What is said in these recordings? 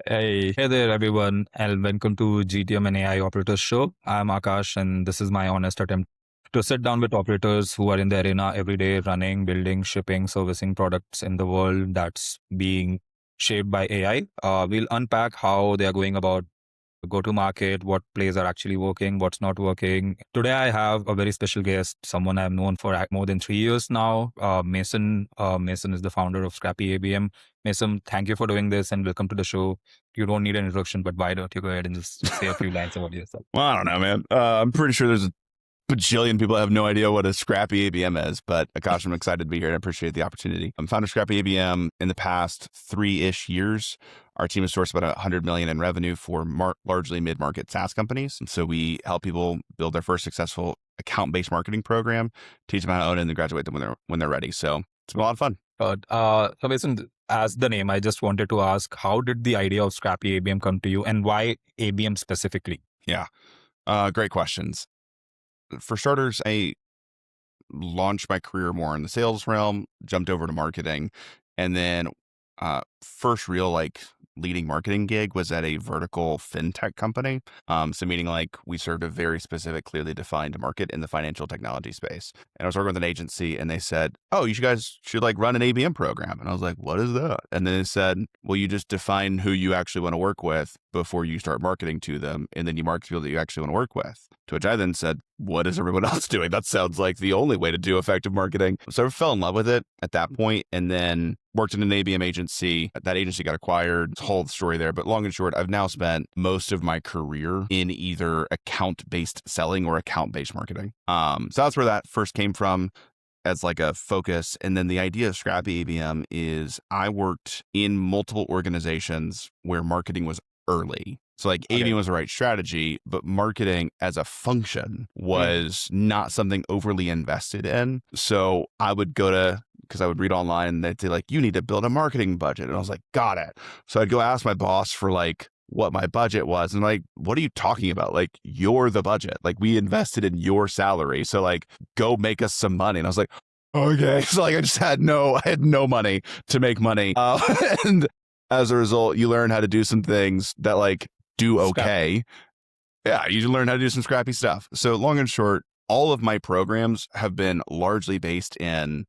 Hey there, everyone, and welcome to GTM and AI Operators Show. I'm Aakash, and this is my honest attempt to sit down with operators who are in the arena every day, running, building, shipping, servicing products in the world that's being shaped by AI. We'll unpack how they are going about go to market, what plays are actually working, what's not working. Today, I have a very special guest, someone I've known for more than 3 years now, Mason. Mason is the founder of Scrappy ABM. Mason, thank you for doing this and welcome to the show. You don't need an introduction, but why don't you go ahead and just say a few lines about yourself? Well, I don't know, man. I'm pretty sure there's a bajillion people that have no idea what a Scrappy ABM is, but Akash, I'm excited to be here and I appreciate the opportunity. I'm founder of Scrappy ABM. In the past 3-ish years, our team has sourced about 100 million in revenue for largely mid-market SaaS companies. And so we help people build their first successful account-based marketing program, teach them how to own it, and then graduate them when they're ready. So it's been a lot of fun. So Mason, as the name, I just wanted to ask, how did the idea of Scrappy ABM come to you and why ABM specifically? Yeah, great questions. For starters, I launched my career more in the sales realm, jumped over to marketing, and then first real leading marketing gig was at a vertical fintech company. So meaning we served a very specific, clearly defined market in the financial technology space. And I was working with an agency and they said, oh, you guys should run an ABM program. And I was like, what is that? And then they said, well, you just define who you actually want to work with before you start marketing to them. And then you market people that you actually want to work with. To which I then said, what is everyone else doing? That sounds like the only way to do effective marketing. So I fell in love with it at that point and then worked in an ABM agency. That agency got acquired. It's a whole story there. But long and short, I've now spent most of my career in either account-based selling or account-based marketing. So that's where that first came from as a focus. And then the idea of Scrappy ABM is I worked in multiple organizations where marketing was early. So ABM was the right strategy, but marketing as a function was not something overly invested in. So I would because I would read online and they'd say you need to build a marketing budget. And I was like, got it. So I'd go ask my boss for what my budget was. And what are you talking about? You're the budget. We invested in your salary. So go make us some money. And I was like, okay. So I just had I had no money to make money. And as a result, you learn how to do some things that do okay. Yeah, you learn how to do some scrappy stuff. So long and short, all of my programs have been largely based in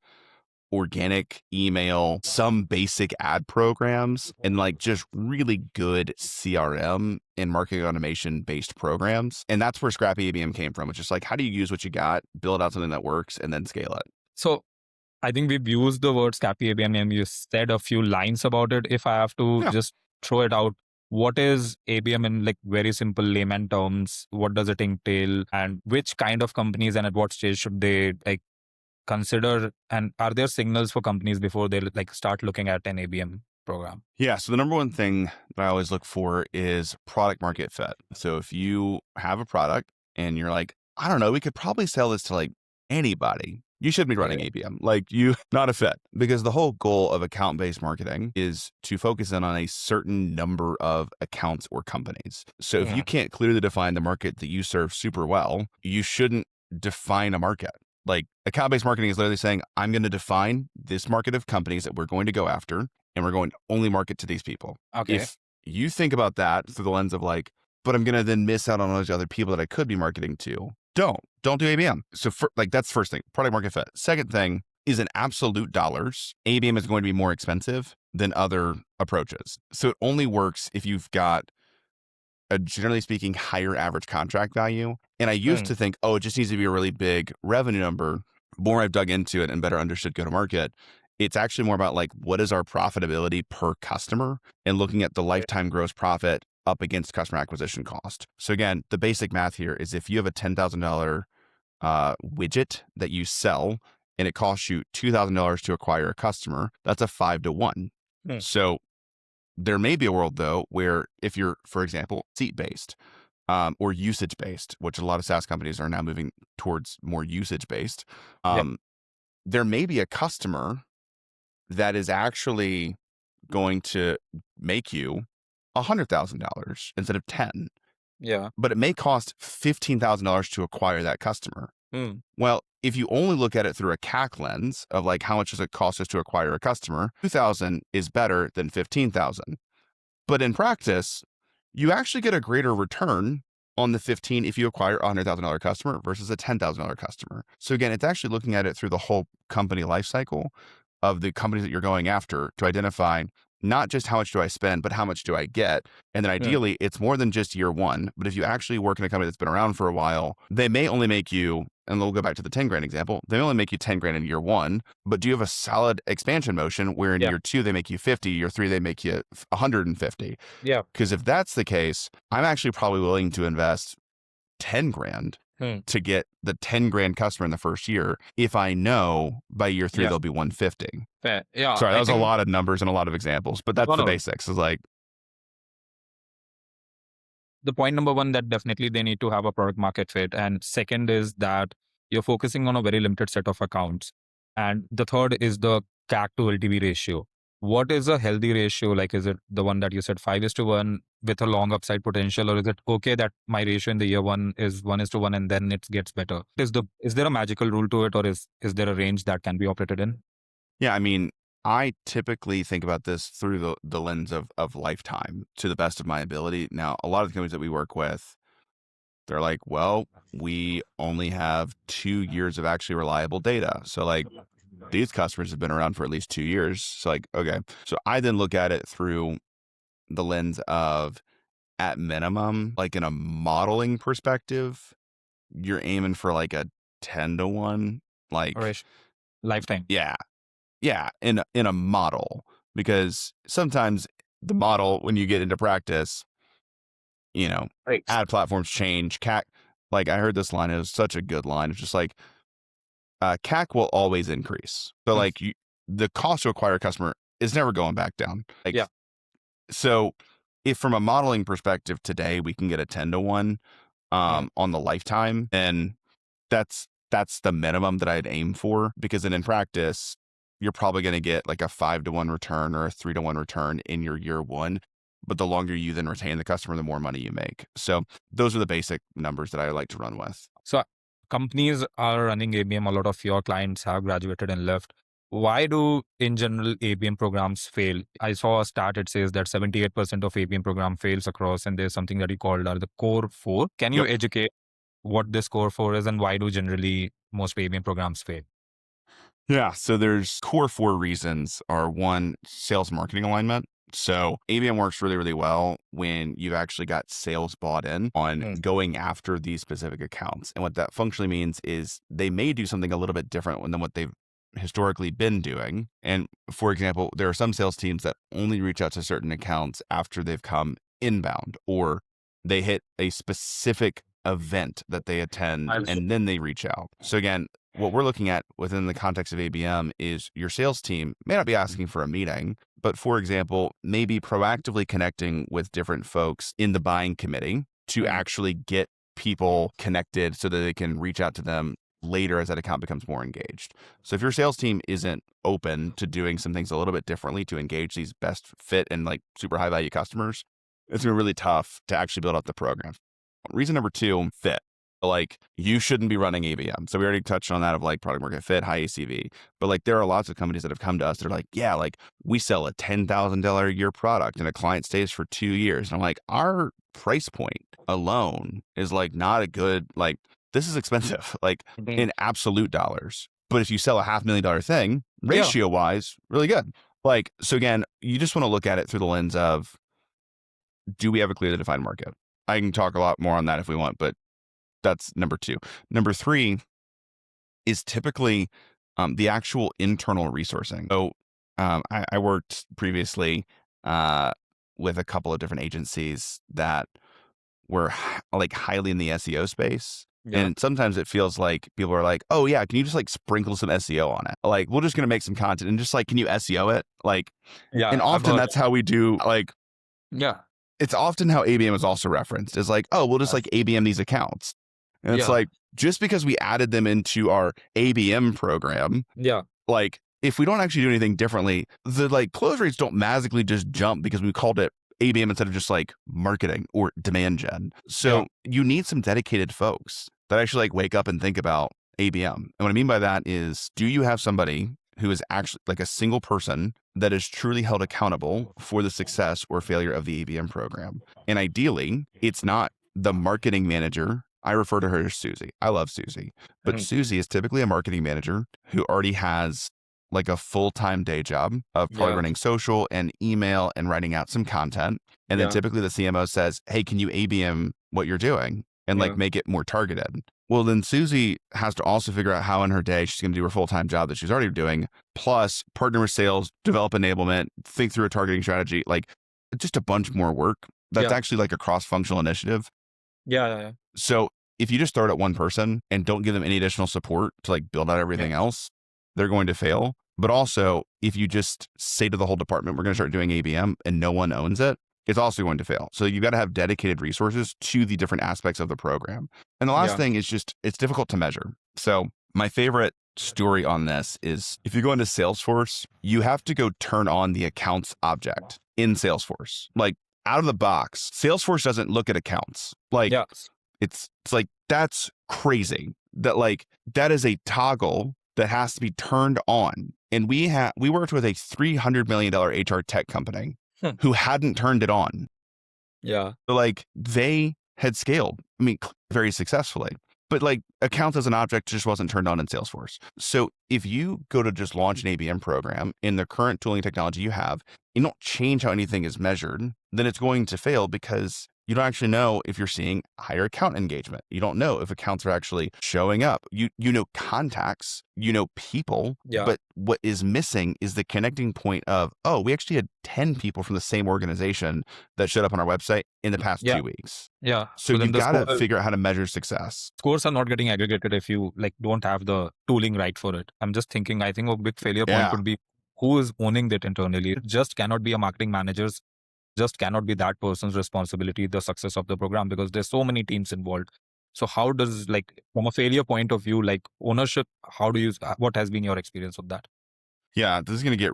organic email, some basic ad programs, and just really good CRM and marketing automation based programs. And that's where Scrappy ABM came from. It's just how do you use what you got, build out something that works, and then scale it? So I think we've used the word Scrappy ABM and you said a few lines about it. If I have to just throw it out, what is ABM in very simple layman terms? What does it entail? And which kind of companies and at what stage should they consider? And are there signals for companies before they start looking at an ABM program? Yeah. So the number one thing that I always look for is product market fit. So if you have a product and you're I don't know, we could probably sell this to anybody. You should be running ABM. You not a fit, because the whole goal of account-based marketing is to focus in on a certain number of accounts or companies. So if you can't clearly define the market that you serve super well, you shouldn't define a market. Account-based marketing is literally saying, I'm going to define this market of companies that we're going to go after, and we're going to only market to these people. Okay. If you think about that through the lens of but I'm going to then miss out on those other people that I could be marketing to, don't do ABM. So that's the first thing, product market fit. Second thing is in absolute dollars, ABM is going to be more expensive than other approaches. So it only works if you've got a, generally speaking, higher average contract value. And I used to think, it just needs to be a really big revenue number. The more I've dug into it and better understood go to market, it's actually more about what is our profitability per customer and looking at the lifetime gross profit up against customer acquisition cost. So again, the basic math here is if you have a $10,000 widget that you sell and it costs you $2,000 to acquire a customer, that's a 5-to-1. So there may be a world though, where if you're, for example, seat-based or usage-based, which a lot of SaaS companies are now moving towards more usage-based, there may be a customer that is actually going to make you $100,000 instead of 10. Yeah. But it may cost $15,000 to acquire that customer. Well, if you only look at it through a CAC lens of how much does it cost us to acquire a customer, 2,000 is better than 15,000. But in practice, you actually get a greater return on the 15 if you acquire a $100,000 customer versus a $10,000 customer. So again, it's actually looking at it through the whole company life cycle of the companies that you're going after to identify not just how much do I spend, but how much do I get? And then ideally, it's more than just year one. But if you actually work in a company that's been around for a while, they may only make you, and we'll go back to the 10 grand example, they only make you 10 grand in year one, but do you have a solid expansion motion where in year two, they make you 50, year three, they make you 150? Yeah. Because if that's the case, I'm actually probably willing to invest 10 grand to get the 10 grand customer in the first year if I know by year three they'll be 150. Fair. Yeah. Sorry, that was a lot of numbers and a lot of examples, but that's the basics. Is like the point number one, that definitely they need to have a product market fit. And second is that you're focusing on a very limited set of accounts. And the third is the CAC to LTV ratio. What is a healthy ratio? Like, is it the one that you said 5:1 with a long upside potential, or is it okay that my ratio in the year one is 1:1 and then it gets better? Is there a magical rule to it, or is there a range that can be operated in? Yeah, I mean, I typically think about this through the lens of lifetime to the best of my ability. Now, a lot of the companies that we work with, they're like, well, we only have 2 years of actually reliable data. So like these customers have been around for at least 2 years. So like, okay. So I then look at it through the lens of, at minimum, like in a modeling perspective, you're aiming for like a 10-1, like lifetime. Yeah, in a model, because sometimes the model, when you get into practice, ad platforms change. CAC, like I heard this line, it was such a good line. It's just like, CAC will always increase. So like the cost to acquire a customer is never going back down. Like, so if from a modeling perspective today, we can get a 10-1 on the lifetime, and that's the minimum that I'd aim for, because then in practice, you're probably going to get like a 5-1 return or a 3-1 return in your year one. But the longer you then retain the customer, the more money you make. So those are the basic numbers that I like to run with. So companies are running ABM. A lot of your clients have graduated and left. Why do, in general, ABM programs fail? I saw a stat, it says that 78% of ABM program fails across, and there's something that you called are the core four. Can you educate what this core four is and why do generally most ABM programs fail? Yeah, so there's core 4 reasons. Are one, sales marketing alignment. So ABM works really, really well when you've actually got sales bought in on going after these specific accounts. And what that functionally means is they may do something a little bit different than what they've historically been doing. And for example, there are some sales teams that only reach out to certain accounts after they've come inbound, or they hit a specific event that they attend and then they reach out. So again, what we're looking at within the context of ABM is your sales team may not be asking for a meeting, but for example, maybe proactively connecting with different folks in the buying committee to actually get people connected so that they can reach out to them later as that account becomes more engaged. So if your sales team isn't open to doing some things a little bit differently to engage these best fit and like super high value customers, it's going to be really tough to actually build up the program. Reason number 2, fit. Like, you shouldn't be running ABM. So we already touched on that of like product market fit, high ACV. But like, there are lots of companies that have come to us that are like, yeah, like we sell a $10,000 a year product and a client stays for 2 years. And I'm like, our price point alone is like not a good, like this is expensive, like in absolute dollars. But if you sell a $500,000 thing, ratio wise, really good. Like, so again, you just want to look at it through the lens of, do we have a clearly defined market? I can talk a lot more on that if we want, but that's number 2. Number 3 is typically the actual internal resourcing. So I worked previously with a couple of different agencies that were like highly in the SEO space. And sometimes it feels like people are like, oh yeah, can you just like sprinkle some SEO on it? Like, we're just going to make some content and just like, can you SEO it? Like, and often that's how we do like, it's often how ABM is also referenced is like, oh, we'll just like ABM these accounts. And it's like, just because we added them into our ABM program, like if we don't actually do anything differently, the like close rates don't magically just jump because we called it ABM instead of just like marketing or demand gen. So you need some dedicated folks that actually like wake up and think about ABM. And what I mean by that is, do you have somebody who is actually like a single person that is truly held accountable for the success or failure of the ABM program. And ideally, it's not the marketing manager. I refer to her as Susie. I love Susie. But Susie is typically a marketing manager who already has like a full-time day job of probably running social and email and writing out some content. And then typically the CMO says, hey, can you ABM what you're doing and like make it more targeted? Well, then Susie has to also figure out how in her day she's going to do her full-time job that she's already doing, plus partner with sales, develop enablement, think through a targeting strategy, like just a bunch more work. That's actually like a cross-functional initiative. So if you just start at one person and don't give them any additional support to like build out everything else, they're going to fail. But also, if you just say to the whole department, we're going to start doing ABM and no one owns it, it's also going to fail. So you've got to have dedicated resources to the different aspects of the program. And the last thing is just, it's difficult to measure. So my favorite story on this is if you go into Salesforce, you have to go turn on the accounts object in Salesforce. Like out of the box, Salesforce doesn't look at accounts. Like it's like, that's crazy. That like, that is a toggle that has to be turned on. And we worked with a $300 million HR tech company who hadn't turned it on. So like they had scaled, I mean, very successfully, but like accounts as an object just wasn't turned on in Salesforce. So if you go to just launch an ABM program in the current tooling technology you have, you don't change how anything is measured, then it's going to fail because you don't actually know if you're seeing higher account engagement. You don't know if accounts are actually showing up. You know contacts, you know people, but what is missing is the connecting point of, oh, we actually had 10 people from the same organization that showed up on our website in the past 2 weeks. So you've got to figure out how to measure success. Scores are not getting aggregated if you like don't have the tooling right for it. I'm just thinking, I think a big failure point could be who is owning that internally. It just cannot be a marketing manager's, just cannot be that person's responsibility, the success of the program, because there's so many teams involved. So how does, like, from a failure point of view, like ownership, how do you, what has been your experience with that? Yeah, this is going to get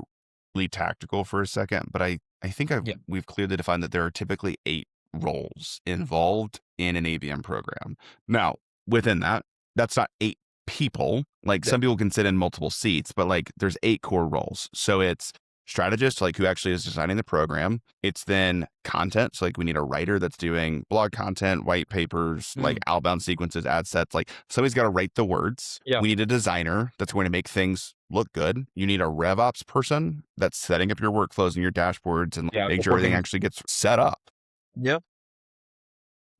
really tactical for a second, but I think we've clearly defined that there are typically 8 roles involved in an ABM program. Now, within that, that's not 8 people. Like some people can sit in multiple seats, but like there's 8 core roles. So it's strategist, like who actually is designing the program. It's then content. So like we need a writer that's doing blog content, white papers, like outbound sequences, ad sets. Like somebody's got to write the words. We need a designer that's going to make things look good. You need a RevOps person that's setting up your workflows and your dashboards and making sure everything actually gets set up.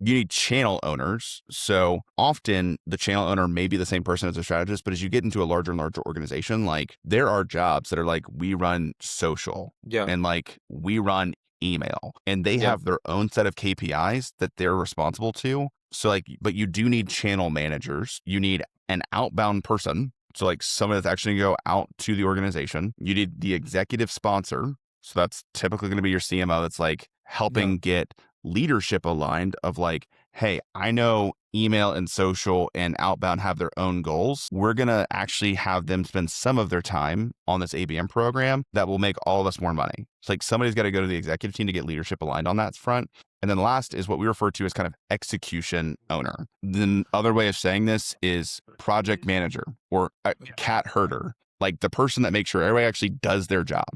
You need channel owners. So often the channel owner may be the same person as a strategist, but as you get into a larger and larger organization, like there are jobs that are like, we run social and like we run email and they have their own set of KPIs that they're responsible to. So like, but you do need channel managers. You need an outbound person. So like someone that's actually going to go out to the organization. You need the executive sponsor. So that's typically going to be your CMO that's like helping get leadership aligned of like, hey, I know email and social and outbound have their own goals. We're going to actually have them spend some of their time on this ABM program that will make all of us more money. It's like somebody's got to go to the executive team to get leadership aligned on that front. And then last is what we refer to as kind of execution owner. The other way of saying this is project manager or a cat herder, like the person that makes sure everybody actually does their job.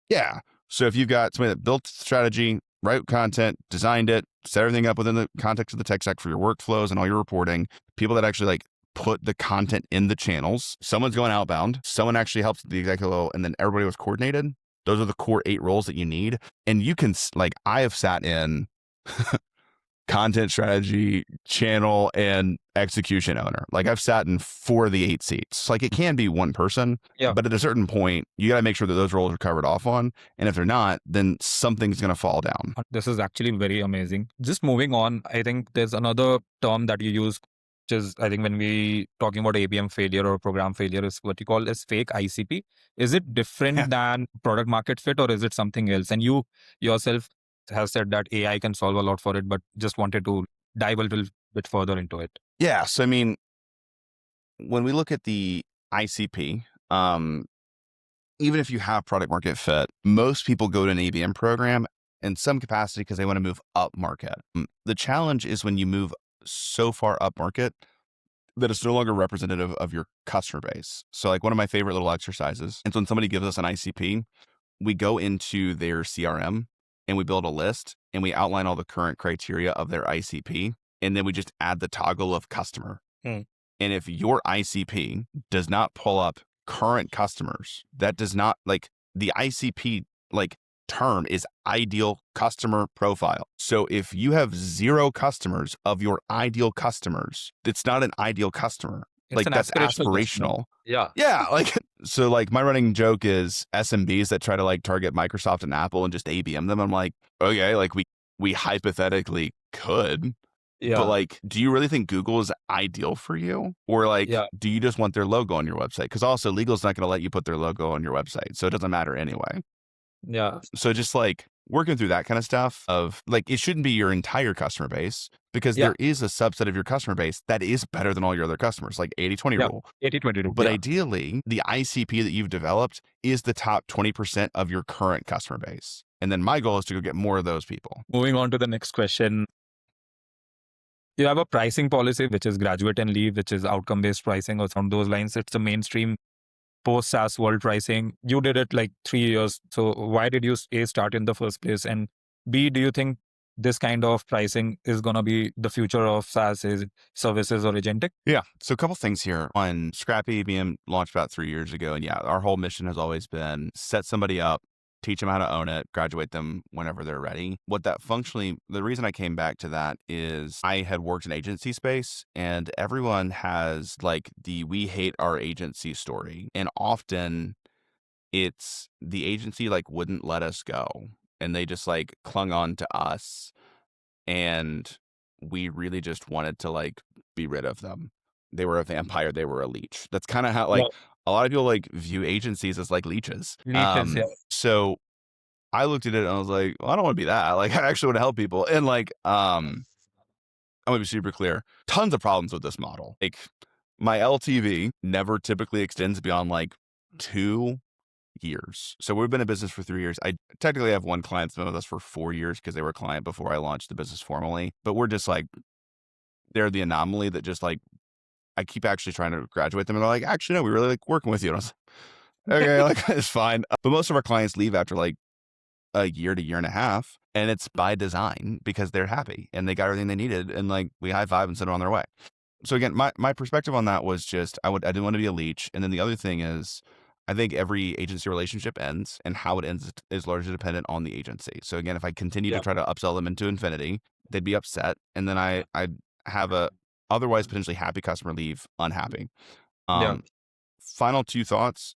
Yeah. So if you've got somebody that built strategy, wrote content, designed it, set everything up within the context of the tech stack for your workflows and all your reporting, people that actually like put the content in the channels, someone's going outbound, someone actually helps the executive level, and then everybody was coordinated. Those are the core 8 roles that you need. And you can, like, I have sat in content strategy, channel, and execution owner. Like I've sat in 4 of the 8 seats. Like it can be one person, but at a certain point, you got to make sure that those roles are covered off on. And if they're not, then something's going to fall down. This is actually very amazing. Just moving on, I think there's another term that you use, which is, I think when we talking about ABM failure or program failure, is what you call as fake ICP. Is it different than product market fit or is it something else? And you yourself has said that AI can solve a lot for it, but just wanted to dive a little bit further into it. Yeah. So, I mean, when we look at the ICP, even if you have product market fit, most people go to an ABM program in some capacity because they want to move up market. The challenge is when you move so far up market, that is no longer representative of your customer base. So like one of my favorite little exercises, and so when somebody gives us an ICP, we go into their CRM and we build a list and we outline all the current criteria of their ICP. And then we just add the toggle of customer. And if your ICP does not pull up current customers, that does not like the ICP like term is ideal customer profile. So if you have 0 customers of your ideal customers, it's not an ideal customer. It's Like an that's aspirational customer. aspirational. Yeah. Yeah. Like, so like my running joke is SMBs that try to like target Microsoft and Apple and just ABM them. I'm like, okay, like we hypothetically could, but Yeah. like, do you really think Google is ideal for you? Or like, Yeah. do you just want their logo on your website? Because also legal's not going to let you put their logo on your website. So it doesn't matter anyway. Yeah. So just like working through that kind of stuff of like, it shouldn't be your entire customer base because Yeah. there is a subset of your customer base that is better than all your other customers, like 80-20 Yeah. rule. 80-20 rule. But Yeah. ideally, the ICP that you've developed is the top 20% of your current customer base. And then my goal is to go get more of those people. Moving on to the next question. You have a pricing policy, which is graduate and leave, which is outcome-based pricing or some of those lines. It's a mainstream post-SaaS world pricing. You did it like 3 years. So why did you A, start in the first place? And B, do you think this kind of pricing is going to be the future of SaaS services or agentic? Yeah. So a couple things here. On Scrappy ABM launched about 3 years ago. And yeah, our whole mission has always been set somebody up, teach them how to own it, graduate them whenever they're ready. What that functionally, the reason I came back to that is I had worked in agency space and everyone has like the we hate our agency story. And often it's the agency like wouldn't let us go and they just like clung on to us. And we really just wanted to like be rid of them. They were a vampire, they were a leech. That's kind of how like a lot of people like view agencies as like leeches. Leeches, yeah. So I looked at it and I was like, well, I don't want to be that. Like I actually want to help people. And like I'm gonna be super clear. Tons of problems with this model. Like my LTV never typically extends beyond like 2 years. So we've been in business for 3 years. I technically have one client that's been with us for 4 years because they were a client before I launched the business formally. But we're just like, they're the anomaly that just like, I keep actually trying to graduate them and they're like, actually, no, we really like working with you. And I was like, okay, like it's fine. But most of our clients leave after like a year to year and a half. And it's by design because they're happy and they got everything they needed. And like we high five and send them on their way. So again, my perspective on that was just, I didn't want to be a leech. And then the other thing is, I think every agency relationship ends and how it ends is largely dependent on the agency. So again, if I continue to try to upsell them into infinity, they'd be upset. And then I'd have a otherwise potentially happy customer leave unhappy. Final 2 thoughts,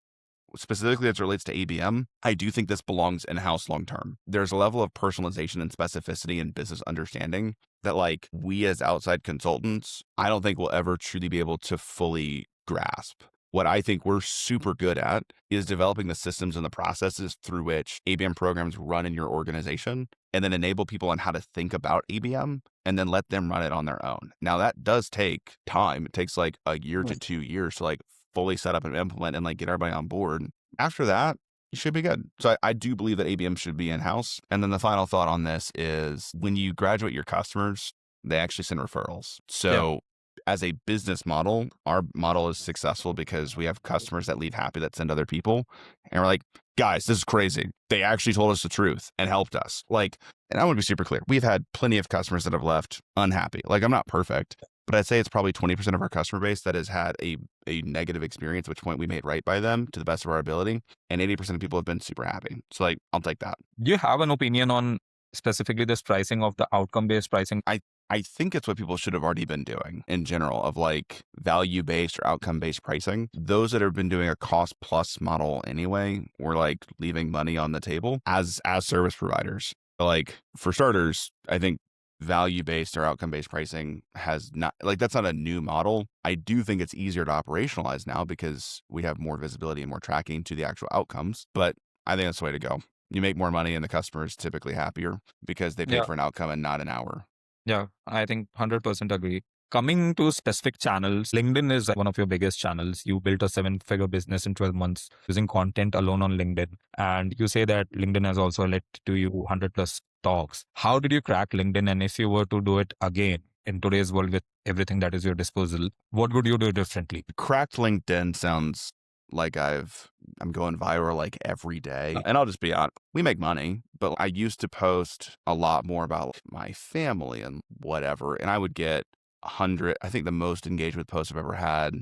specifically as it relates to ABM. I do think this belongs in-house long-term. There's a level of personalization and specificity and business understanding that like we as outside consultants, I don't think we'll ever truly be able to fully grasp. What I think we're super good at is developing the systems and the processes through which ABM programs run in your organization and then enable people on how to think about ABM and then let them run it on their own. Now that does take time. It takes like a year to 2 years to like fully set up and implement and like get everybody on board. After that, you should be good. So I do believe that ABM should be in-house. And then the final thought on this is when you graduate your customers, they actually send referrals. So as a business model, our model is successful because we have customers that leave happy that send other people. And we're like, guys, this is crazy. They actually told us the truth and helped us. Like, and I want to be super clear. We've had plenty of customers that have left unhappy. Like I'm not perfect, but I'd say it's probably 20% of our customer base that has had a negative experience, which point we made right by them to the best of our ability. And 80% of people have been super happy. So like, I'll take that. Do you have an opinion on specifically this pricing of the outcome-based pricing? I think it's what people should have already been doing in general of like value-based or outcome-based pricing. Those that have been doing a cost plus model anyway, were like leaving money on the table as service providers. Like for starters, I think value-based or outcome-based pricing has not, like that's not a new model. I do think it's easier to operationalize now because we have more visibility and more tracking to the actual outcomes, but I think that's the way to go. You make more money and the customer is typically happier because they paid for an outcome and not an hour. Yeah, I think 100% agree. Coming to specific channels, LinkedIn is one of your biggest channels. You built a 7-figure business in 12 months using content alone on LinkedIn. And you say that LinkedIn has also led to you 100 plus talks. How did you crack LinkedIn? And if you were to do it again, in today's world with everything that is your disposal, what would you do differently? Cracked LinkedIn sounds like I'm going viral like every day. And I'll just be honest, we make money, but I used to post a lot more about my family and whatever. And I would get 100, I think the most engagement post I've ever had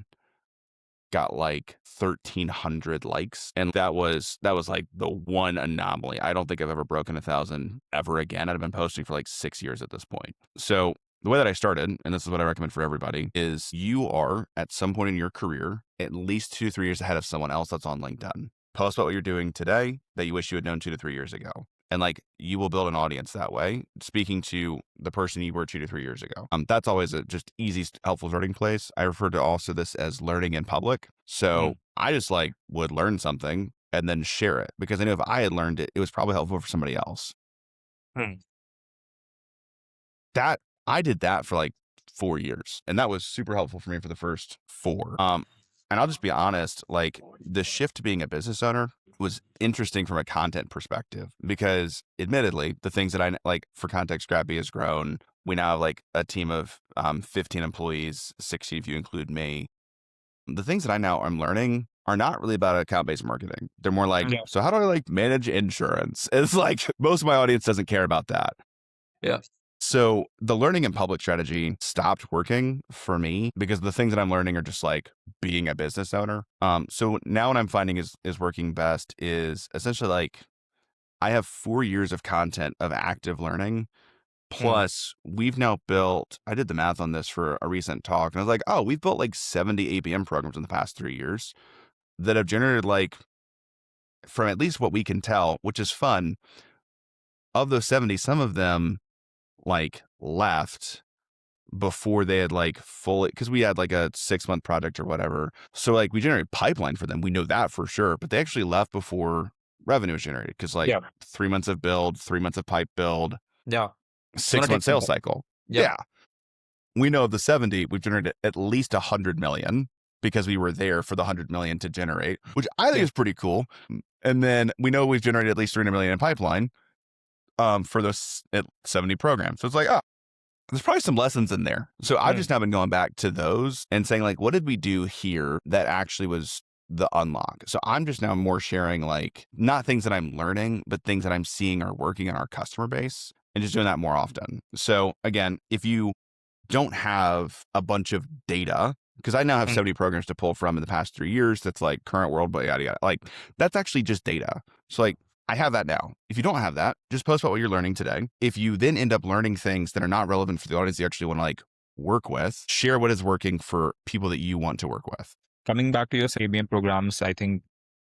got like 1,300 likes. And that was like the one anomaly. I don't think I've ever broken 1,000 ever again. I've been posting for like 6 years at this point. So the way that I started, and this is what I recommend for everybody, is you are at some point in your career at least 2 to 3 years ahead of someone else that's on LinkedIn. Post about what you're doing today that you wish you had known 2 to 3 years ago. And like you will build an audience that way, speaking to the person you were 2 to 3 years ago. That's always a just easy, helpful starting place. I refer to also this as learning in public. So I just like would learn something and then share it because I knew if I had learned it, it was probably helpful for somebody else. That I did that for like 4 years, and that was super helpful for me for the first 4. And I'll just be honest, like the shift to being a business owner was interesting from a content perspective because admittedly, the things that I like for context, Scrappy has grown. We now have like a team of 15 employees, 16 if you include me. The things that I'm learning are not really about account-based marketing. They're more like, so how do I like manage insurance? It's like most of my audience doesn't care about that. Yeah. So the learning in public strategy stopped working for me because the things that I'm learning are just like being a business owner. So now what I'm finding is working best is essentially like I have 4 years of content of active learning. Plus we've now built, I did the math on this for a recent talk and I was like, oh, we've built like 70 ABM programs in the past 3 years that have generated like, from at least what we can tell, which is fun, of those 70, some of them like left before they had like fully, because we had like a 6-month project or whatever. So like we generated pipeline for them. We know that for sure, but they actually left before revenue was generated because like 3 months of build, 3 months of pipe build, 6-month sales cycle. Yeah. We know of the 70, we've generated at least 100 million because we were there for the 100 million to generate, which I think is pretty cool. And then we know we've generated at least 300 million in pipeline for those 70 programs. So it's like, oh, there's probably some lessons in there. So I've just now been going back to those and saying like, what did we do here that actually was the unlock? So I'm just now more sharing like not things that I'm learning, but things that I'm seeing are working in our customer base and just doing that more often. So again, if you don't have a bunch of data, because I now have 70 programs to pull from in the past 3 years, that's like current world, but yada, yada. Like that's actually just data. So like, I have that now. If you don't have that, just post about what you're learning today. If you then end up learning things that are not relevant for the audience you actually want to like work with, share what is working for people that you want to work with. Coming back to your ABM programs, I think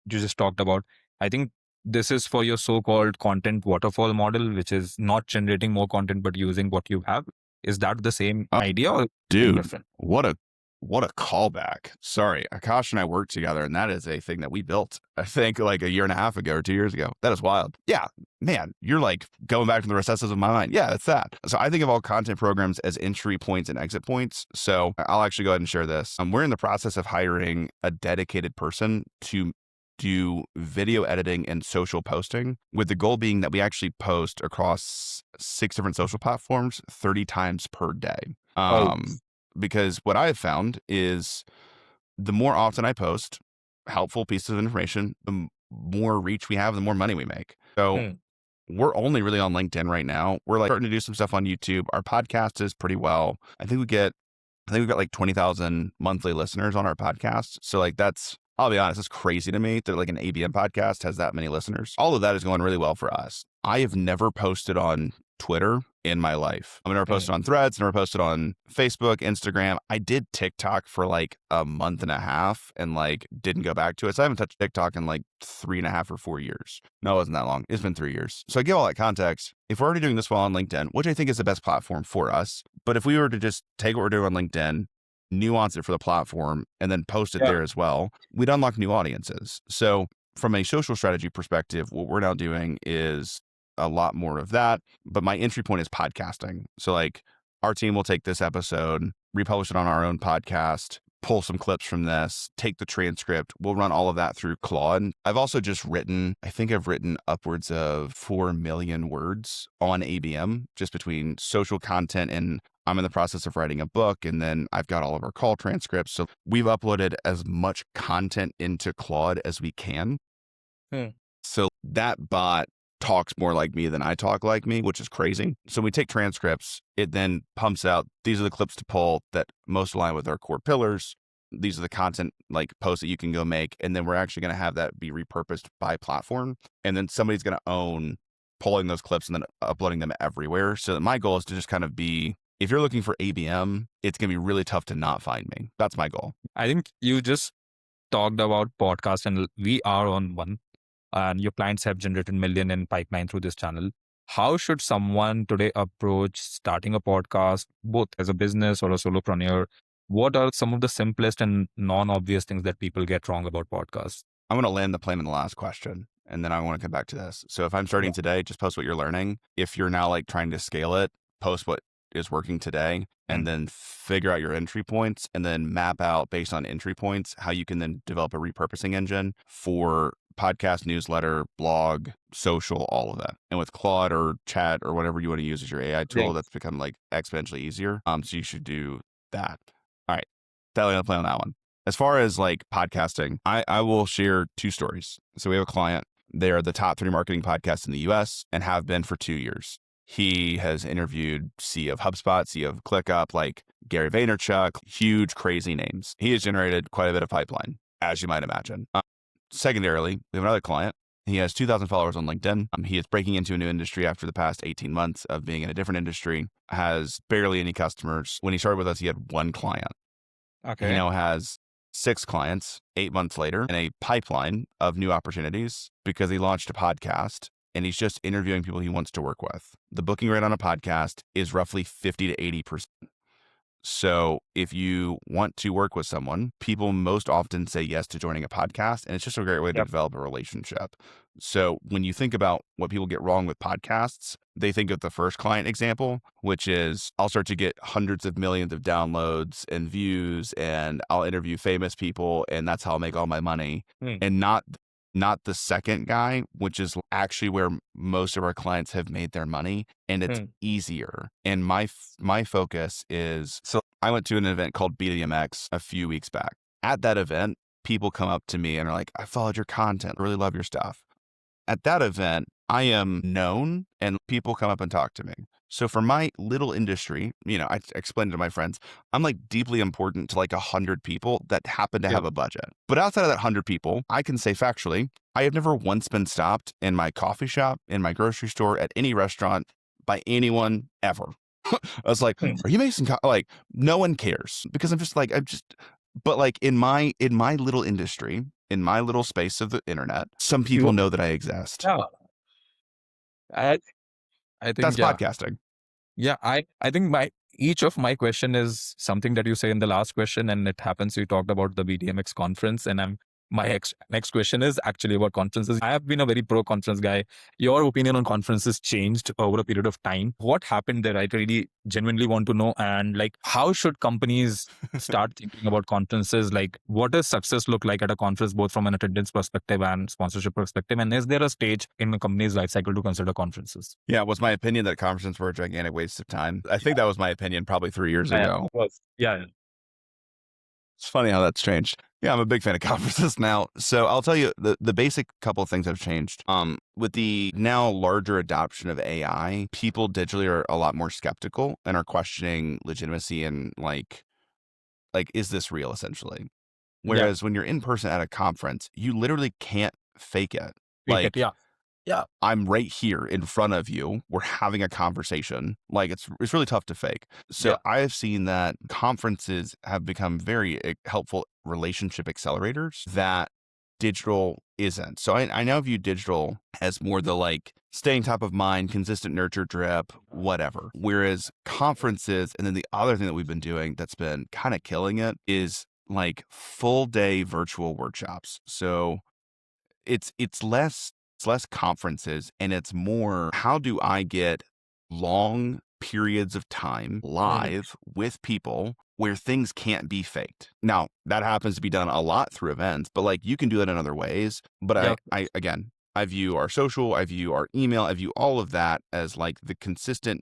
you just talked about, I think this is for your so-called content waterfall model, which is not generating more content, but using what you have. Is that the same idea or dude, different? What a callback. Sorry, Aakash and I worked together, and that is a thing that we built, I think, like a year and a half ago or 2 years ago. That is wild. Yeah, man, you're like going back to the recesses of my mind. Yeah, it's that. So I think of all content programs as entry points and exit points. So I'll actually go ahead and share this. We're in the process of hiring a dedicated person to do video editing and social posting, with the goal being that we actually post across 6 different social platforms 30 times per day. Because what I've found is the more often I post helpful pieces of information, the more reach we have, the more money we make. So we're only really on LinkedIn right now. We're like starting to do some stuff on YouTube. Our podcast is pretty well. I think we've got like 20,000 monthly listeners on our podcast. So like I'll be honest, it's crazy to me that like an ABM podcast has that many listeners. All of that is going really well for us. I have never posted on Twitter in my life. I've never posted on Threads, never posted on Facebook, Instagram. I did TikTok for like a month and a half and like didn't go back to it. So I haven't touched TikTok in like 3.5 or 4 years. No, it wasn't that long. It's been 3 years. So I give all that context. If we're already doing this well on LinkedIn, which I think is the best platform for us, but if we were to just take what we're doing on LinkedIn, nuance it for the platform, and then post it there as well, we'd unlock new audiences. So from a social strategy perspective, what we're now doing is a lot more of that. But my entry point is podcasting. So like our team will take this episode, republish it on our own podcast, pull some clips from this, take the transcript. We'll run all of that through Claude. I've also just written, I think I've written upwards of 4 million words on ABM, just between social content and I'm in the process of writing a book, and then I've got all of our call transcripts. So we've uploaded as much content into Claude as we can. So that bot talks more like me than I talk like me, which is crazy. So we take transcripts, it then pumps out, these are the clips to pull that most align with our core pillars. These are the content like posts that you can go make. And then we're actually going to have that be repurposed by platform. And then somebody's going to own pulling those clips and then uploading them everywhere. So that my goal is to just kind of be, if you're looking for ABM, it's going to be really tough to not find me. That's my goal. I think you just talked about podcast, and we are on one, and your clients have generated million in pipeline through this channel. How should someone today approach starting a podcast, both as a business or a solopreneur? What are some of the simplest and non-obvious things that people get wrong about podcasts? I'm going to land the plane in the last question, and then I want to come back to this. So if I'm starting today, just post what you're learning. If you're now like trying to scale it, post what is working today, and then figure out your entry points, and then map out based on entry points how you can then develop a repurposing engine for podcast, newsletter, blog, social, all of that. And with Claude or Chat or whatever you want to use as your AI tool, that's become like exponentially easier. So you should do that. All right. That'll end up playing on that one. As far as like podcasting, I will share two stories. So we have a client. They are the top 3 marketing podcasts in the US and have been for 2 years. He has interviewed CEO of HubSpot, CEO of ClickUp, like Gary Vaynerchuk, huge, crazy names. He has generated quite a bit of pipeline, as you might imagine. Secondarily, we have another client. He has 2,000 followers on LinkedIn. He is breaking into a new industry after the past 18 months of being in a different industry, has barely any customers. When he started with us, he had 1 client. Okay. He now has 6 clients 8 months later and a pipeline of new opportunities because he launched a podcast and he's just interviewing people he wants to work with. The booking rate on a podcast is roughly 50 to 80%. So if you want to work with someone, people most often say yes to joining a podcast, and it's just a great way to develop a relationship. So when you think about what people get wrong with podcasts, they think of the first client example, which is I'll start to get hundreds of millions of downloads and views, and I'll interview famous people, and that's how I'll make all my money. And not the second guy, which is actually where most of our clients have made their money, and it's easier. And my focus is, so I went to an event called BDMX a few weeks back. At that event, people come up to me and are like, I followed your content, really love your stuff. At that event, I am known and people come up and talk to me. So for my little industry, I explained to my friends, I'm like deeply important to like 100 people that happen to have a budget. But outside of that 100 people, I can say factually, I have never once been stopped in my coffee shop, in my grocery store, at any restaurant by anyone ever. I was like, are you Mason? Like, no one cares because but like in my little industry, in my little space of the internet, some people know that I exist. Yeah. I think that's podcasting. Yeah, I think each of my question is something that you say in the last question, and it happens you talked about the BDMX conference, and my next question is actually about conferences. I have been a very pro conference guy. Your opinion on conferences changed over a period of time. What happened there? I really genuinely want to know. And like, how should companies start thinking about conferences? Like, what does success look like at a conference, both from an attendance perspective and sponsorship perspective? And is there a stage in a company's life cycle to consider conferences? Yeah, it was my opinion that conferences were a gigantic waste of time. I think that was my opinion probably 3 years ago. Yeah. It's funny how that's changed. Yeah, I'm a big fan of conferences now. So I'll tell you the basic couple of things have changed. With the now larger adoption of AI, people digitally are a lot more skeptical and are questioning legitimacy and like, is this real essentially? Whereas when you're in person at a conference, you literally can't fake it. Yeah, I'm right here in front of you. We're having a conversation. Like it's really tough to fake. So I have seen that conferences have become very helpful relationship accelerators that digital isn't. So I now view digital as more the like staying top of mind, consistent nurture drip, whatever. Whereas conferences, and then the other thing that we've been doing that's been kind of killing it is like full day virtual workshops. So it's less conferences and it's more, how do I get long periods of time live with people where things can't be faked? Now, that happens to be done a lot through events, but like you can do that in other ways. But I view our social, I view our email, I view all of that as like the consistent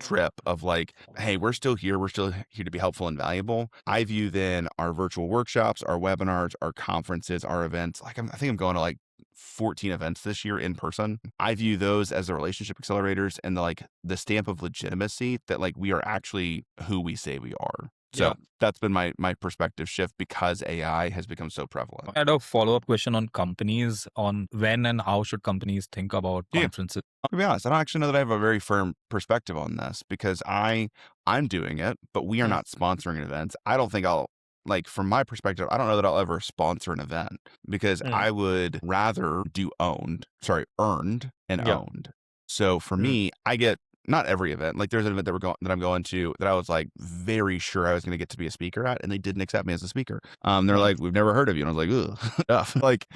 trip of like, hey, we're still here. We're still here to be helpful and valuable. I view then our virtual workshops, our webinars, our conferences, our events. Like I think I'm going to like 14 events this year in person. I view those as the relationship accelerators and the stamp of legitimacy that like we are actually who we say we are. So Yeah. that's been my perspective shift because AI has become so prevalent. I had a follow-up question on companies, on when and how should companies think about Yeah. conferences? To be honest, I don't actually know that I have a very firm perspective on this because I'm doing it, but we are Mm, not sponsoring events. I don't think I'll like from my perspective, I don't know that I'll ever sponsor an event because mm, I would rather do earned and yeah. owned. So for Mm, me, I get not every event. Like there's an event that I'm going to that I was like very sure I was going to get to be a speaker at, and they didn't accept me as a speaker. They're mm. like, "We've never heard of you," and I was like, "Ugh, tough." Like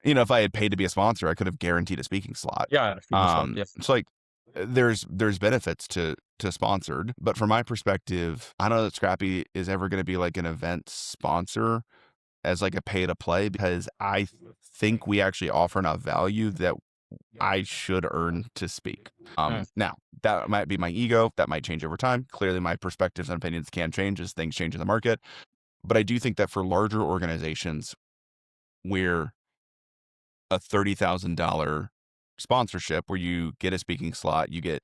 if I had paid to be a sponsor, I could have guaranteed a speaking slot. Yeah, speaking slot. Yes. It's like there's benefits to sponsored, but from my perspective, I don't know that Scrappy is ever going to be like an event sponsor as like a pay to play because I think we actually offer enough value that I should earn to speak. Mm, Now that might be my ego. That might change over time. Clearly, my perspectives and opinions can change as things change in the market. But I do think that for larger organizations where a $30,000 sponsorship where you get a speaking slot, you get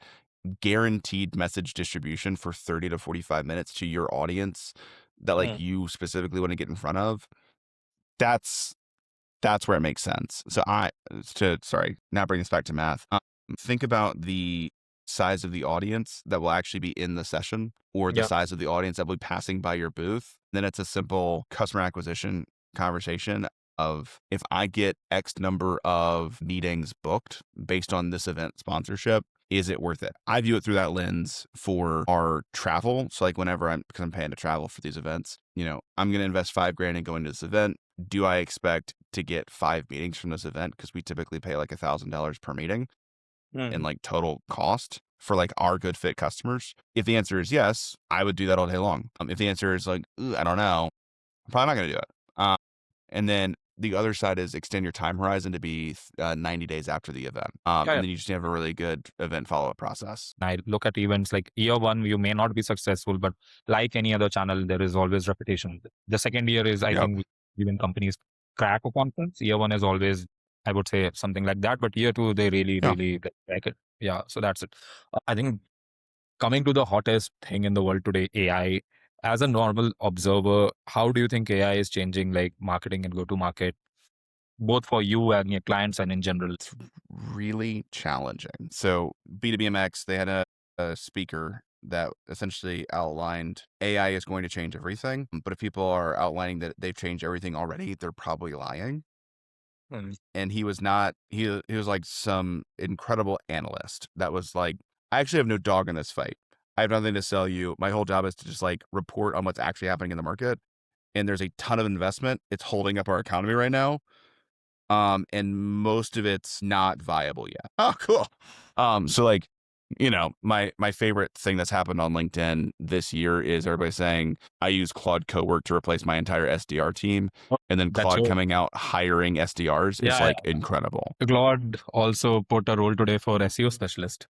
guaranteed message distribution for 30 to 45 minutes to your audience that like mm. you specifically want to get in front of. That's that's where it makes sense. So sorry, now bring this back to math. Think about the size of the audience that will actually be in the session or the Yeah. size of the audience that will be passing by your booth. Then it's a simple customer acquisition conversation of if I get X number of meetings booked based on this event sponsorship, is it worth it? I view it through that lens for our travel. So like whenever because I'm paying to travel for these events, I'm going to invest $5,000 in going to this event. Do I expect to get 5 meetings from this event? Because we typically pay like $1,000 per meeting in Mm. like total cost for like our good fit customers. If the answer is yes, I would do that all day long. If the answer is like, I don't know, I'm probably not going to do it. And then the other side is extend your time horizon to be 90 days after the event. Yeah, And yeah. then you just have a really good event follow-up process. I look at events like year one, you may not be successful, but like any other channel, there is always repetition. The second year is, I Yep. think, even companies crack a conference. Year one is always, I would say, something like that. But year two, they really, Yeah. really crack it. Yeah. So that's it. I think coming to the hottest thing in the world today, AI. As a normal observer, how do you think AI is changing like marketing and go to market, both for you and your clients and in general? It's really challenging. So B2BMX, they had a speaker that essentially outlined AI is going to change everything. But if people are outlining that they've changed everything already, they're probably lying. Mm, And he was not, he was like some incredible analyst that was like, I actually have no dog in this fight. I have nothing to sell you. My whole job is to just like report on what's actually happening in the market. And there's a ton of investment. It's holding up our economy right now. And most of it's not viable yet. Oh, cool. So like, my favorite thing that's happened on LinkedIn this year is everybody saying I use Claude Cowork to replace my entire SDR team, and then that's Claude it. coming out hiring SDRs is Yeah. like incredible. Claude also put a role today for SEO specialist.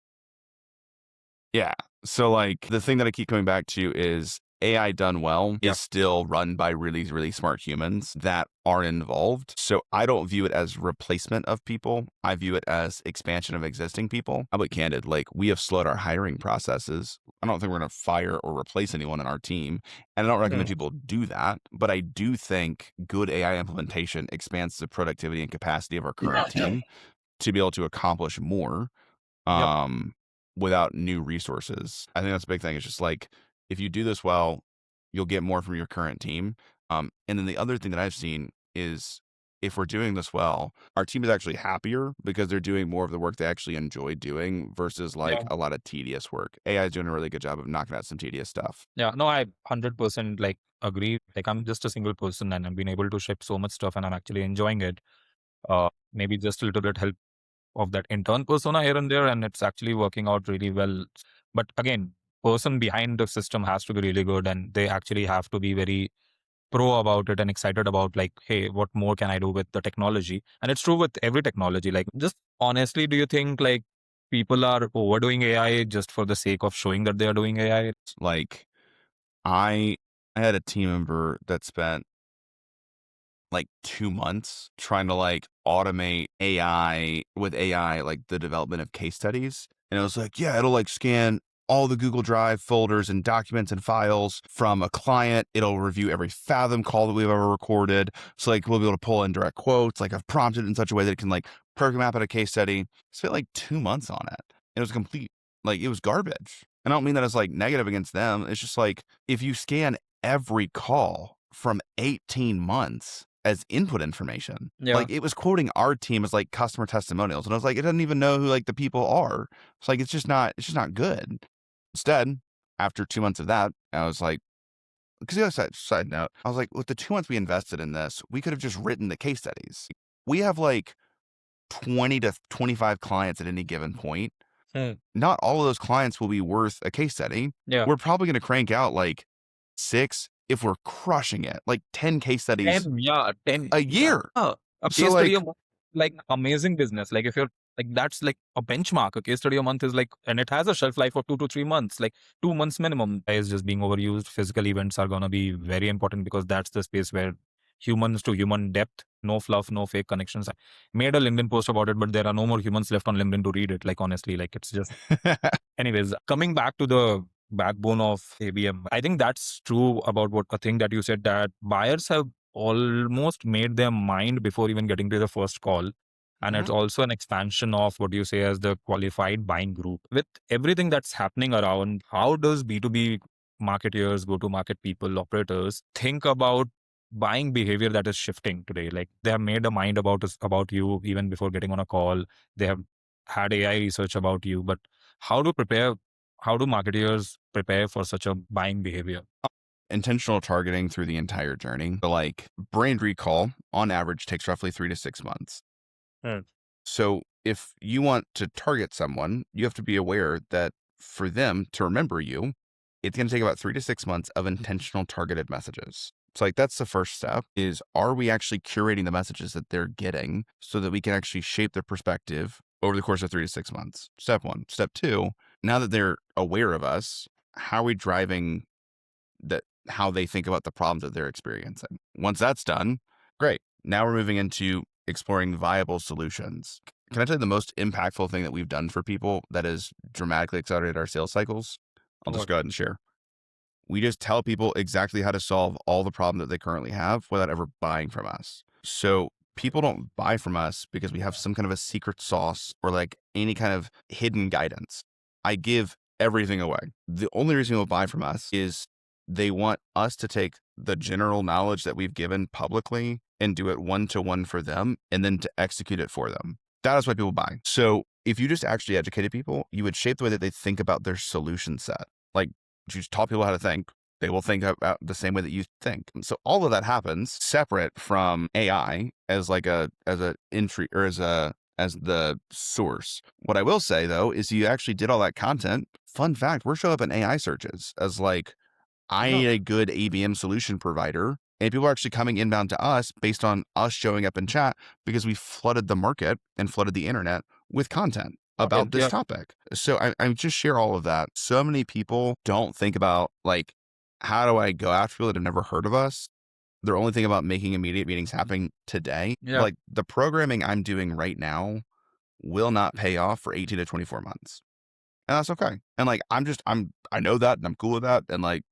Yeah. So like the thing that I keep coming back to is AI done well Yeah. is still run by really, really smart humans that are involved. So I don't view it as replacement of people. I view it as expansion of existing people. I'll be candid. Like we have slowed our hiring processes. I don't think we're going to fire or replace anyone in our team. And I don't recommend Mm. people do that. But I do think good AI implementation expands the productivity and capacity of our current team to be able to accomplish more. Yep. Without new resources. I think that's a big thing. It's just like, if you do this well, you'll get more from your current team. And then the other thing that I've seen is if we're doing this well, our team is actually happier because they're doing more of the work they actually enjoy doing versus like Yeah. a lot of tedious work. AI is doing a really good job of knocking out some tedious stuff. Yeah. No, I 100% like agree. Like I'm just a single person and I've been able to ship so much stuff and I'm actually enjoying it. Maybe just a little bit help of that intern persona here and there, and it's actually working out really well. But again, person behind the system has to be really good and they actually have to be very pro about it and excited about like, hey, what more can I do with the technology? And it's true with every technology. Like just honestly, do you think like people are overdoing AI just for the sake of showing that they are doing AI? Like I had a team member that spent like 2 months trying to like automate AI, like the development of case studies. And it was like, yeah, it'll like scan all the Google Drive folders and documents and files from a client. It'll review every Fathom call that we've ever recorded. So like we'll be able to pull in direct quotes. Like I've prompted it in such a way that it can like perfect map out a case study. Spent like 2 months on it. It was complete, like it was garbage. And I don't mean that as like negative against them. It's just like if you scan every call from 18 months as input information. Yeah. Like it was quoting our team as like customer testimonials. And I was like, it doesn't even know who like the people are. It's like, it's just not good. Instead, after 2 months of that, I was like, because the other side note, I was like, with the 2 months we invested in this, we could have just written the case studies. We have like 20 to 25 clients at any given point. Not all of those clients will be worth a case study. Yeah. We're probably going to crank out like 6 if we're crushing it, like 10 case studies 10 a year. Yeah. A So, case study like- a month, like amazing business. Like if you're like, that's like a benchmark. A case study a month is like, and it has a shelf life of 2 to 3 months, like 2 months minimum. AI is just being overused. Physical events are going to be very important because that's the space where humans to human depth, no fluff, no fake connections. I made a LinkedIn post about it, but there are no more humans left on LinkedIn to read it. Like honestly, like it's just, anyways, coming back to the backbone of ABM, I think that's true about what a thing that you said, that buyers have almost made their mind before even getting to the first call. And it's also an expansion of what you say as the qualified buying group. With everything that's happening around, how does B2B marketeers, go-to-market people, operators think about buying behavior that is shifting today? Like they have made a mind about you even before getting on a call. They have had AI research about you, but how do marketeers prepare for such a buying behavior? Intentional targeting through the entire journey. So like brand recall on average takes roughly 3 to 6 months. So if you want to target someone, you have to be aware that for them to remember you, it's going to take about 3 to 6 months of intentional targeted messages. So like that's the first step, is are we actually curating the messages that they're getting so that we can actually shape their perspective over the course of 3 to 6 months? Step 1. Step 2, now that they're aware of us, how are we driving that, how they think about the problems that they're experiencing? Once that's done, great. Now we're moving into exploring viable solutions. Can I tell you the most impactful thing that we've done for people that has dramatically accelerated our sales cycles? I'll just go ahead and share. We just tell people exactly how to solve all the problems that they currently have without ever buying from us. So people don't buy from us because we have some kind of a secret sauce or like any kind of hidden guidance. I give everything away. The only reason they'll buy from us is they want us to take the general knowledge that we've given publicly and do it one-to-one for them and then to execute it for them. That is why people buy. So if you just actually educated people, you would shape the way that they think about their solution set. Like if you just taught people how to think, they will think about the same way that you think. And so all of that happens separate from AI as like as entry or as the source. What I will say though, is you actually did all that content. Fun fact, we're showing up in AI searches as like, I need a good ABM solution provider. And people are actually coming inbound to us based on us showing up in chat because we flooded the market and flooded the internet with content about this topic. So I just share all of that. So many people don't think about like, how do I go after people that have never heard of us? They're only thinking about making immediate meetings happening today. Like the programming I'm doing right now will not pay off for 18 to 24 months. And that's okay. And like, I know that and I'm cool with that. And like,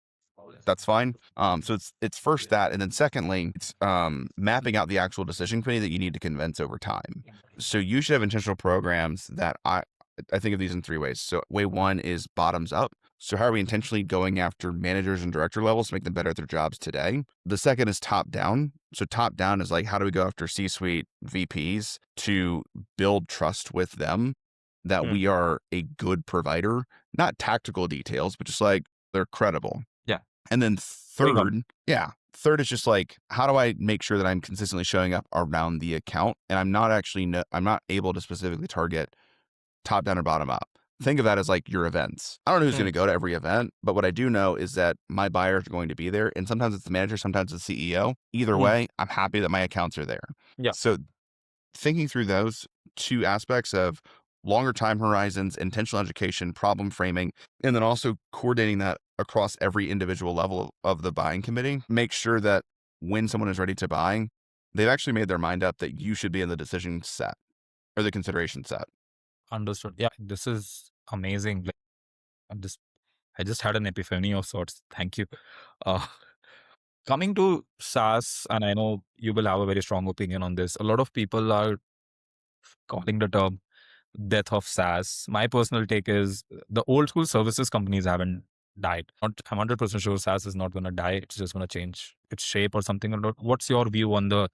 that's fine. So it's first that, and then secondly, it's mapping out the actual decision committee that you need to convince over time. So you should have intentional programs that I think of these in 3 ways. So way 1 is bottoms up. So how are we intentionally going after managers and director levels to make them better at their jobs today? The second is top down. So top down is like, how do we go after C-suite VPs to build trust with them that we are a good provider, not tactical details, but just like they're credible. And then third is just like, how do I make sure that I'm consistently showing up around the account? And I'm not able to specifically target top down or bottom up. Think of that as like your events. I don't know who's going to go to every event, but what I do know is that my buyers are going to be there. And sometimes it's the manager, sometimes it's the CEO. Either way, I'm happy that my accounts are there. So thinking through those 2 aspects of longer time horizons, intentional education, problem framing, and then also coordinating that across every individual level of the buying committee. Make sure that when someone is ready to buy, they've actually made their mind up that you should be in the decision set or the consideration set. Understood. Yeah, this is amazing. Like, I just had an epiphany of sorts. Thank you. Uh, Coming to SaaS, and I know you will have a very strong opinion on this. A lot of people are calling the term death of SaaS. My personal take is the old school services companies haven't died. I'm 100% sure SaaS is not going to die. It's just going to change its shape or something. What's your view on the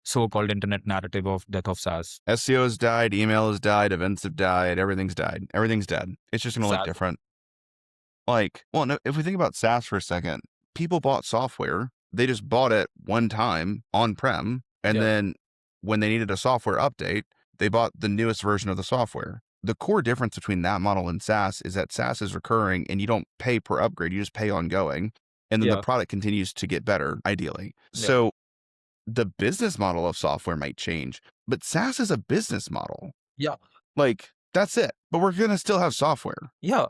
so-called internet narrative of death of SaaS? SEO has died, email has died, events have died, everything's died. Everything's dead. It's just going to look SaaS. different. Like, well, no, if we think about SaaS for a second, people bought software. They just bought it one time on-prem. And Yeah. then when they needed a software update, they bought the newest version of the software. The core difference between that model and SaaS is that SaaS is recurring and you don't pay per upgrade. You just pay ongoing. And then the Yeah. product continues to get better, ideally. Yeah. So the business model of software might change, but SaaS is a business model. Yeah. Like, that's it. But we're going to still have software. Yeah.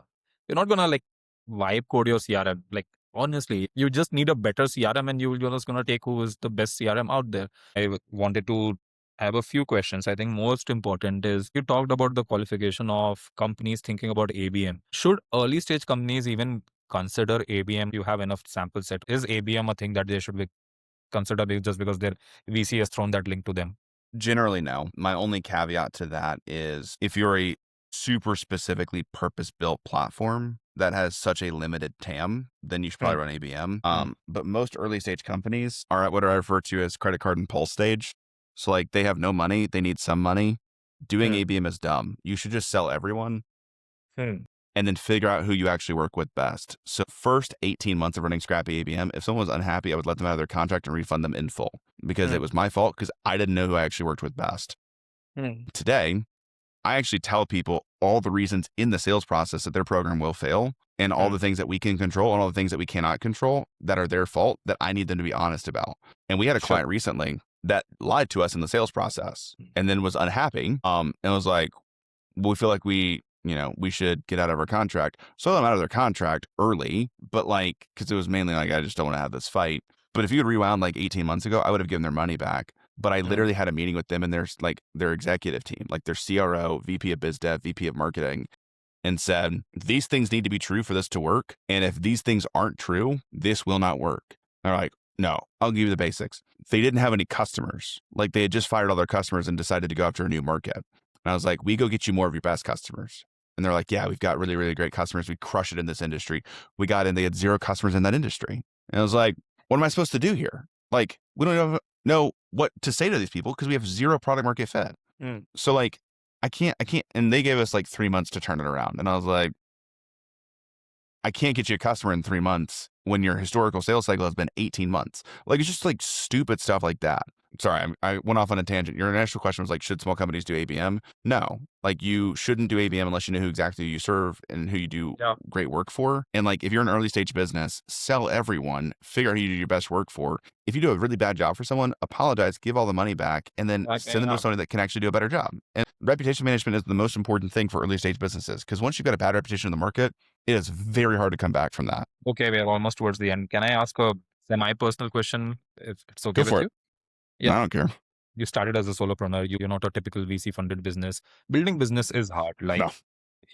You're not going to like vibe code your CRM. Like, honestly, you just need a better CRM and you're just going to take who is the best CRM out there. Wanted to have a few questions. I think most important is you talked about the qualification of companies thinking about ABM. Should early stage companies even consider ABM? You have enough sample set. Is ABM a thing that they should be consider just because their VC has thrown that link to them? Generally, no. My only caveat to that is if you're a super specifically purpose-built platform that has such a limited TAM, then you should probably run ABM. But most early stage companies are at what I refer to as credit card and pulse stage. So like they have no money, they need some money. Doing ABM is dumb. You should just sell everyone and then figure out who you actually work with best. So first 18 months of running Scrappy ABM, if someone was unhappy, I would let them out of their contract and refund them in full because it was my fault because I didn't know who I actually worked with best. Today, I actually tell people all the reasons in the sales process that their program will fail and all the things that we can control and all the things that we cannot control that are their fault that I need them to be honest about. And we had a client recently that lied to us in the sales process and then was unhappy and was like, we feel like we should get out of our contract. So I'm out of their contract early, but like, cause it was mainly like, I just don't want to have this fight. But if you had rewound like 18 months ago, I would have given their money back. But I literally had a meeting with them and their executive team, like their CRO, VP of Biz Dev, VP of Marketing, and said, these things need to be true for this to work. And if these things aren't true, this will not work. They're like, no, I'll give you the basics. They didn't have any customers. Like they had just fired all their customers and decided to go after a new market. And I was like, we go get you more of your best customers. And they're like, yeah, we've got really, really great customers. We crush it in this industry. We got in, they had 0 customers in that industry. And I was like, what am I supposed to do here? Like, we don't even know what to say to these people because we have 0 product market fit. So like, I can't. And they gave us like 3 months to turn it around. And I was like, I can't get you a customer in 3 months when your historical sales cycle has been 18 months. Like, it's just like stupid stuff like that. Sorry, I went off on a tangent. Your initial question was like, should small companies do ABM? No, like you shouldn't do ABM unless you know who exactly you serve and who you do great work for. And like, if you're an early stage business, sell everyone, figure out who you do your best work for. If you do a really bad job for someone, apologize, give all the money back, and then send them to somebody that can actually do a better job. And reputation management is the most important thing for early stage businesses because once you've got a bad reputation in the market, it is very hard to come back from that. Okay, we're almost towards the end. Can I ask a semi-personal question if it's okay Go for with you? it. Yeah. I don't care. You started as a solopreneur. You're not a typical VC funded business. Building business is hard. Like, No.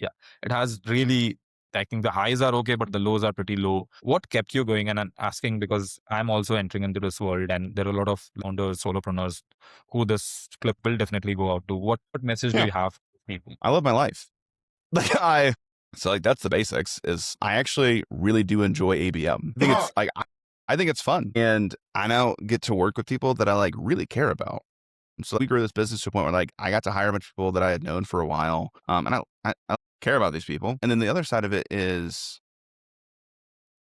yeah, it has really, I think the highs are okay, but the lows are pretty low. What kept you going? And I'm asking because I'm also entering into this world and there are a lot of founders, solopreneurs who this clip will definitely go out to. What message do you have for people? I love my life. So like that's the basics is I actually really do enjoy ABM. I think it's like, I think it's fun and I now get to work with people that I like really care about. So we grew this business to a point where like I got to hire a bunch of people that I had known for a while. And I care about these people. And then the other side of it is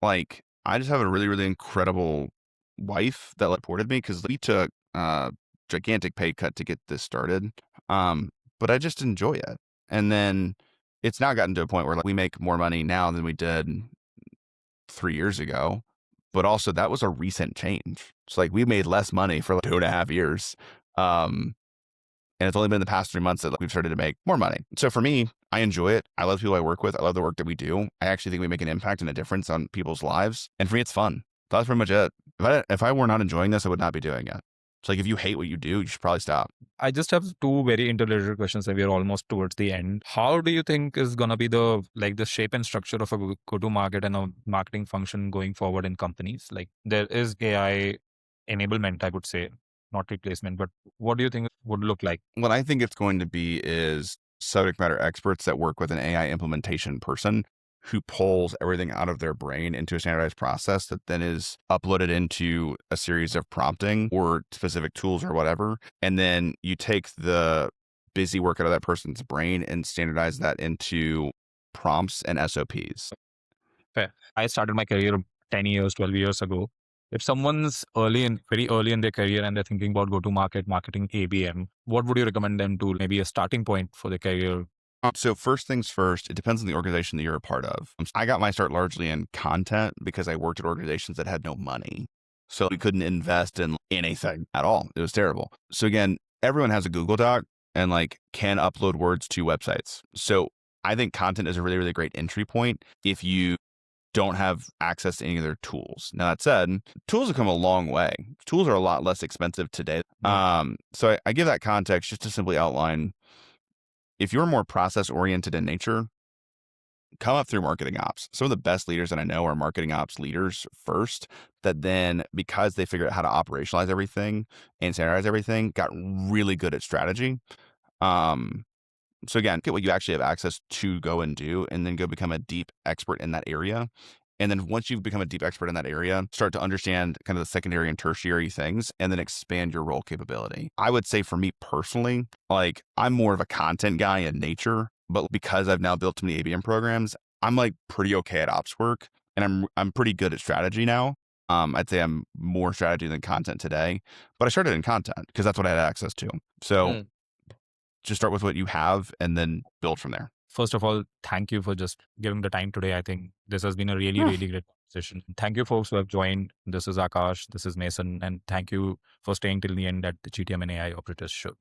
like, I just have a really, really incredible wife that supported me because we took a gigantic pay cut to get this started. But I just enjoy it. And then it's now gotten to a point where like we make more money now than we did 3 years ago. But also that was a recent change. So like we made less money for like 2.5 years. And And it's only been the past 3 months that we've started to make more money. So for me, I enjoy it. I love the people I work with. I love the work that we do. I actually think we make an impact and a difference on people's lives. And for me, it's fun. So that's pretty much it. If I were not enjoying this, I would not be doing it. So like, if you hate what you do, you should probably stop. I just have two very interrelated questions, and we are almost towards the end. How do you think is gonna be the shape and structure of a go-to-market and a marketing function going forward in companies? Like there is AI enablement, I would say, not replacement, but what do you think would look like? What I think it's going to be is subject matter experts that work with an AI implementation person who pulls everything out of their brain into a standardized process that then is uploaded into a series of prompting or specific tools or whatever. And then you take the busy work out of that person's brain and standardize that into prompts and SOPs. Fair. I started my career 10 years, 12 years ago. If someone's very early in their career and they're thinking about go-to-market, marketing, ABM, what would you recommend them to maybe a starting point for their career? So first things first, it depends on the organization that you're a part of. I got my start largely in content because I worked at organizations that had no money. So we couldn't invest in anything at all. It was terrible. So again, everyone has a Google Doc and can upload words to websites. So I think content is a really, really great entry point if you don't have access to any of their tools. Now that said, tools have come a long way. Tools are a lot less expensive today. So I give that context just to simply outline, if you're more process oriented in nature, come up through marketing ops. Some of the best leaders that I know are marketing ops leaders first, that then, because they figured out how to operationalize everything and standardize everything, got really good at strategy. So again, get what you actually have access to go and do, and then go become a deep expert in that area. And then once you've become a deep expert in that area, start to understand kind of the secondary and tertiary things, and then expand your role capability. I would say for me personally, I'm more of a content guy in nature, but because I've now built too many ABM programs, I'm pretty okay at ops work, and I'm pretty good at strategy now. I'd say I'm more strategy than content today, but I started in content because that's what I had access to. So just start with what you have and then build from there. First of all, thank you for just giving the time today. I think this has been a really, really great session. Thank you, folks who have joined. This is Aakash, this is Mason, and thank you for staying till the end at the GTM and AI Operators show.